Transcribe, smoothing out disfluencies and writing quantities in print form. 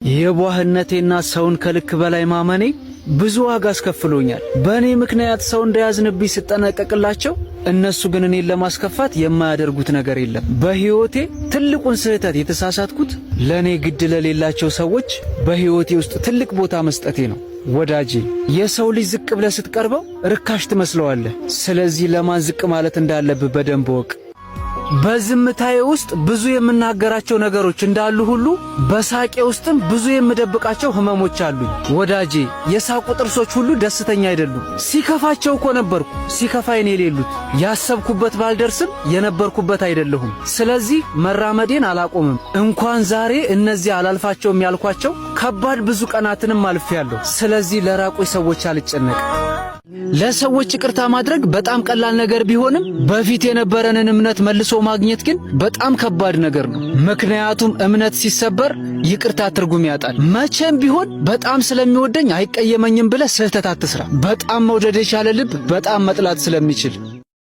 የዋህነቴና ሰውን ከልክ በላይ ማመኔ ብዙ ዋጋ አስከፍሎኛል። በእኔ ምክንያት ሰው እንዳያዝንብኝ ስጠነቀቅላቸው፣ እነሱ ግን እኔን ለማስከፋት የማያደርጉት ነገር የለም። በሕይወቴ ትልቁን ስህተት የተሳሳትኩት ለእኔ ግድ ለሌላቸው ሰዎች በሕይወቴ ውስጥ ትልቅ ቦታ መስጠቴ ነው። ወዳጄ፣ የሰው ልጅ ዝቅ ብለህ ስትቀርበው ርካሽ ትመስለዋለህ። ስለዚህ ለማን ዝቅ ማለት እንዳለብህ በደንብ ወቅ። በዝምታዬ ውስጥ ብዙ የምናገራቸው ነገሮች እንዳሉ ሁሉ በሳቄ ውስጥም ብዙ የምደብቃቸው ህመሞች አሉኝ። ወዳጄ፣ የሳቁ ጥርሶች ሁሉ ደስተኛ አይደሉም። ሲከፋቸው እኮ ነበርኩ፣ ሲከፋይ ነው የሌሉት። ያሰብኩበት ባልደርስም የነበርኩበት አይደለሁም። ስለዚህ መራመዴን አላቆምም። እንኳን ዛሬ እነዚህ አላልፋቸውም ያልኳቸው ከባድ ብዙ ቀናትንም አልፌያለሁ። ስለዚህ ለራቁኝ ሰዎች አልጨነቅም። ለሰዎች ይቅርታ ማድረግ በጣም ቀላል ነገር ቢሆንም በፊት የነበረንን እምነት መልሶ ማግኘት ግን በጣም ከባድ ነገር ነው። ምክንያቱም እምነት ሲሰበር ይቅርታ ትርጉም ያጣል። መቼም ቢሆን በጣም ስለሚወደኝ አይቀየመኝም ብለህ ስህተት አትስራ። በጣም መውደድ የቻለ ልብ በጣም መጥላት ስለሚችል